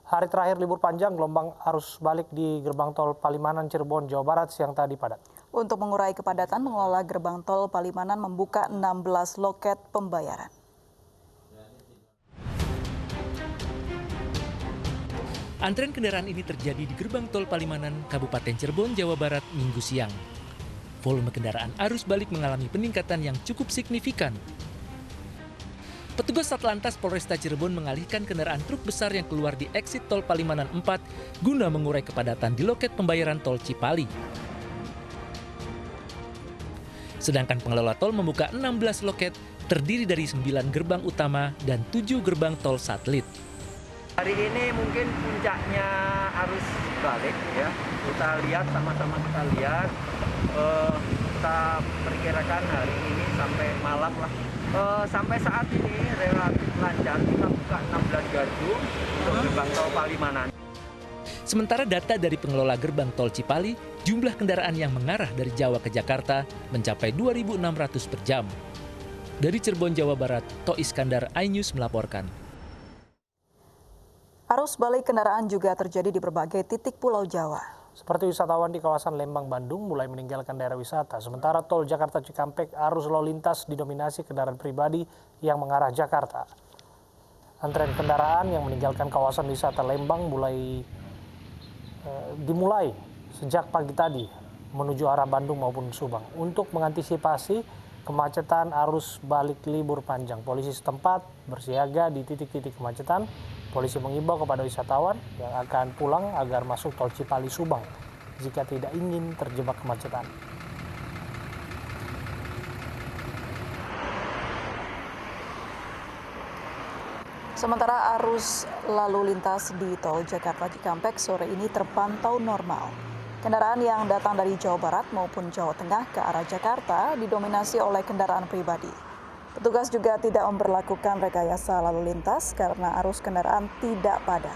Hari terakhir libur panjang, gelombang arus balik di gerbang tol Palimanan Cirebon, Jawa Barat siang tadi padat. Untuk mengurai kepadatan, pengelola gerbang tol Palimanan membuka 16 loket pembayaran. Antrean kendaraan ini terjadi di gerbang tol Palimanan, Kabupaten Cirebon, Jawa Barat, Minggu siang. Volume kendaraan arus balik mengalami peningkatan yang cukup signifikan. Petugas Satlantas Polresta Cirebon mengalihkan kendaraan truk besar yang keluar di eksit tol Palimanan 4 guna mengurai kepadatan di loket pembayaran tol Cipali. Sedangkan pengelola tol membuka 16 loket terdiri dari 9 gerbang utama dan 7 gerbang tol satelit. Hari ini mungkin puncaknya arus balik ya. Kita lihat sama-sama kita perkirakan hari ini sampai malam lah. Sampai saat ini relatif lancar, kita buka 16 gardu untuk gerbang tol Palimanan. Sementara data dari pengelola gerbang tol Cipali, jumlah kendaraan yang mengarah dari Jawa ke Jakarta mencapai 2.600 per jam. Dari Cirebon, Jawa Barat, To Iskandar, iNews melaporkan. Arus balik kendaraan juga terjadi di berbagai titik Pulau Jawa. Seperti wisatawan di kawasan Lembang, Bandung mulai meninggalkan daerah wisata. Sementara tol Jakarta Cikampek arus lalu lintas didominasi kendaraan pribadi yang mengarah Jakarta. Antrean kendaraan yang meninggalkan kawasan wisata Lembang dimulai sejak pagi tadi menuju arah Bandung maupun Subang. Untuk mengantisipasi kemacetan arus balik libur panjang, polisi setempat bersiaga di titik-titik kemacetan. Polisi mengimbau kepada wisatawan yang akan pulang agar masuk tol Cipali Subang jika tidak ingin terjebak kemacetan. Sementara arus lalu lintas di tol Jakarta Cikampek sore ini terpantau normal. Kendaraan yang datang dari Jawa Barat maupun Jawa Tengah ke arah Jakarta didominasi oleh kendaraan pribadi. Petugas juga tidak memberlakukan rekayasa lalu lintas karena arus kendaraan tidak padat.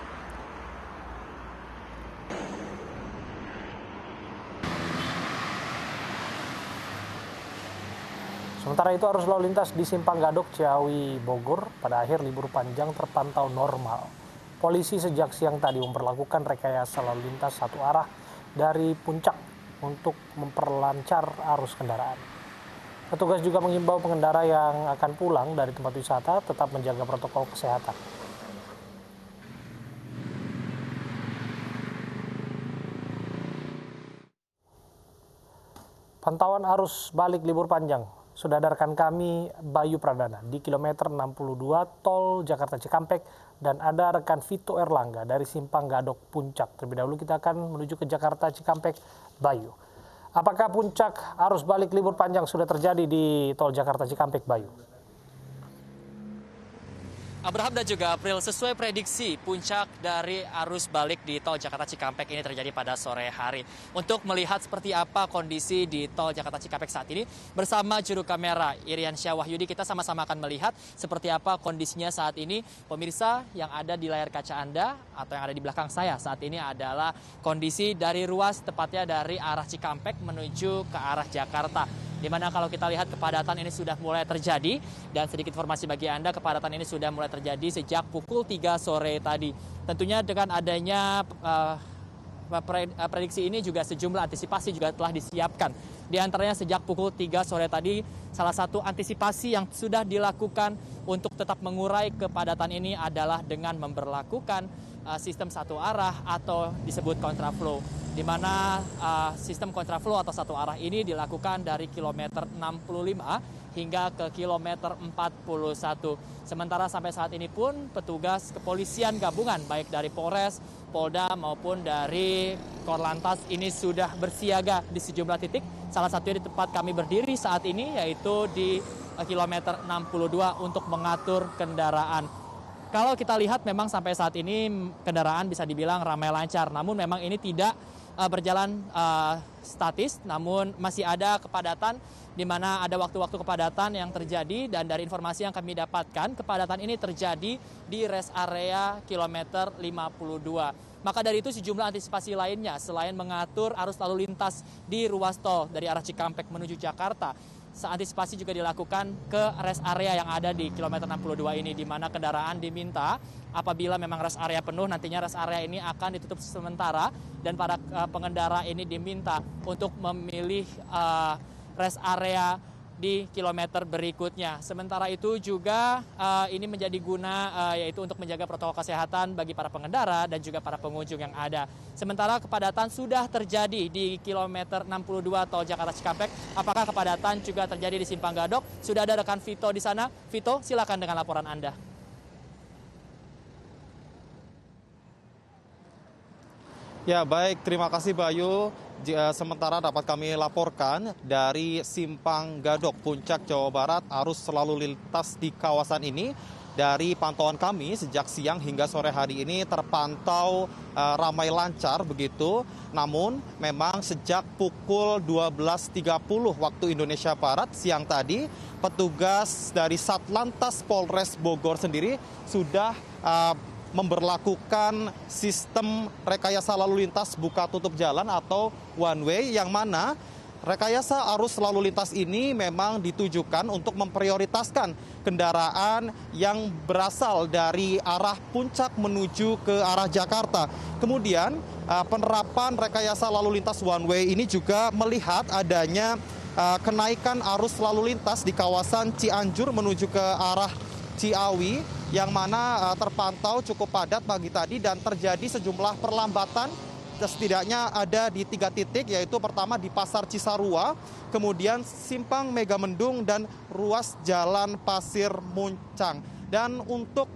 Sementara itu arus lalu lintas di Simpang Gadok, Ciawi, Bogor pada akhir libur panjang terpantau normal. Polisi sejak siang tadi memperlakukan rekayasa lalu lintas satu arah dari puncak untuk memperlancar arus kendaraan. Petugas juga mengimbau pengendara yang akan pulang dari tempat wisata tetap menjaga protokol kesehatan. Pantauan arus balik libur panjang sudah ada rekan kami Bayu Pradana di kilometer 62 tol Jakarta Cikampek dan ada rekan Vito Erlangga dari Simpang Gadok Puncak. Terlebih dahulu kita akan menuju ke Jakarta Cikampek. Bayu, apakah puncak arus balik libur panjang sudah terjadi di tol Jakarta Cikampek, Bayu? Abraham dan juga April, sesuai prediksi puncak dari arus balik di tol Jakarta Cikampek ini terjadi pada sore hari. Untuk melihat seperti apa kondisi di tol Jakarta Cikampek saat ini, bersama juru kamera Iriansyah Wahyudi, kita sama-sama akan melihat seperti apa kondisinya saat ini. Pemirsa yang ada di layar kaca Anda atau yang ada di belakang saya saat ini adalah kondisi dari ruas, tepatnya dari arah Cikampek menuju ke arah Jakarta. Di mana kalau kita lihat kepadatan ini sudah mulai terjadi, dan sedikit informasi bagi Anda, kepadatan ini sudah mulai terjadi sejak pukul 3 sore tadi. Tentunya dengan adanya prediksi ini juga sejumlah antisipasi juga telah disiapkan. Di antaranya sejak pukul 3 sore tadi, salah satu antisipasi yang sudah dilakukan untuk tetap mengurai kepadatan ini adalah dengan memberlakukan sistem satu arah atau disebut kontraflow, di mana sistem kontraflow atau satu arah ini dilakukan dari kilometer 65 hingga ke kilometer 41. Sementara sampai saat ini pun petugas kepolisian gabungan baik dari Polres, Polda maupun dari Korlantas ini sudah bersiaga di sejumlah titik. Salah satunya di tempat kami berdiri saat ini yaitu di kilometer 62 untuk mengatur kendaraan. Kalau kita lihat memang sampai saat ini kendaraan bisa dibilang ramai lancar, namun memang ini tidak berjalan statis, namun masih ada kepadatan di mana ada waktu-waktu kepadatan yang terjadi, dan dari informasi yang kami dapatkan kepadatan ini terjadi di rest area kilometer 52. Maka dari itu sejumlah antisipasi lainnya selain mengatur arus lalu lintas di ruas tol dari arah Cikampek menuju Jakarta, antisipasi juga dilakukan ke rest area yang ada di kilometer 62 ini, di mana kendaraan diminta apabila memang rest area penuh, nantinya rest area ini akan ditutup sementara dan para pengendara ini diminta untuk memilih rest area di kilometer berikutnya. Sementara itu juga ini menjadi guna yaitu untuk menjaga protokol kesehatan bagi para pengendara dan juga para pengunjung yang ada. Sementara kepadatan sudah terjadi di kilometer 62 tol Jakarta Cikampek. Apakah kepadatan juga terjadi di Simpang Gadok? Sudah ada rekan Vito di sana. Vito, silakan dengan laporan Anda. Ya baik, terima kasih Bayu. Sementara dapat kami laporkan dari Simpang Gadok, Puncak, Jawa Barat, arus selalu lintas di kawasan ini dari pantauan kami sejak siang hingga sore hari ini terpantau ramai lancar begitu. Namun memang sejak pukul 12.30 waktu Indonesia Barat siang tadi, petugas dari Satlantas Polres Bogor sendiri sudah memberlakukan sistem rekayasa lalu lintas buka tutup jalan atau one way, yang mana rekayasa arus lalu lintas ini memang ditujukan untuk memprioritaskan kendaraan yang berasal dari arah Puncak menuju ke arah Jakarta. Kemudian penerapan rekayasa lalu lintas one way ini juga melihat adanya kenaikan arus lalu lintas di kawasan Cianjur menuju ke arah Ciawi, yang mana terpantau cukup padat pagi tadi dan terjadi sejumlah perlambatan. Setidaknya ada di 3 titik, yaitu pertama di Pasar Cisarua, kemudian Simpang Megamendung, dan ruas Jalan Pasir Muncang. Dan untuk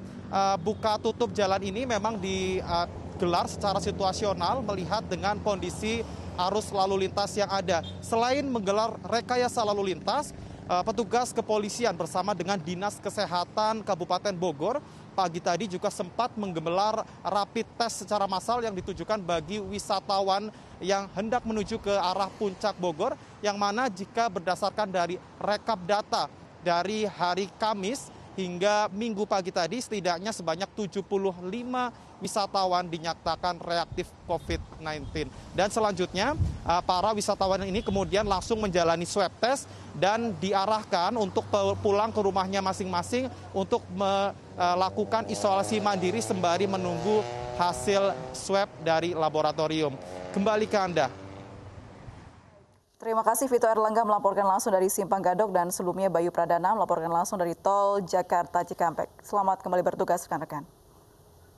buka tutup jalan ini memang digelar secara situasional melihat dengan kondisi arus lalu lintas yang ada. Selain menggelar rekayasa lalu lintas, petugas kepolisian bersama dengan Dinas Kesehatan Kabupaten Bogor pagi tadi juga sempat menggelar rapid test secara massal yang ditujukan bagi wisatawan yang hendak menuju ke arah Puncak Bogor, yang mana jika berdasarkan dari rekap data dari hari Kamis hingga Minggu pagi tadi, setidaknya sebanyak 75 wisatawan dinyatakan reaktif COVID-19. Dan selanjutnya para wisatawan ini kemudian langsung menjalani swab test dan diarahkan untuk pulang ke rumahnya masing-masing untuk melakukan isolasi mandiri sembari menunggu hasil swab dari laboratorium. Kembali ke Anda. Terima kasih Vito Erlangga melaporkan langsung dari Simpang Gadok, dan sebelumnya Bayu Pradana melaporkan langsung dari Tol Jakarta Cikampek. Selamat kembali bertugas rekan-rekan.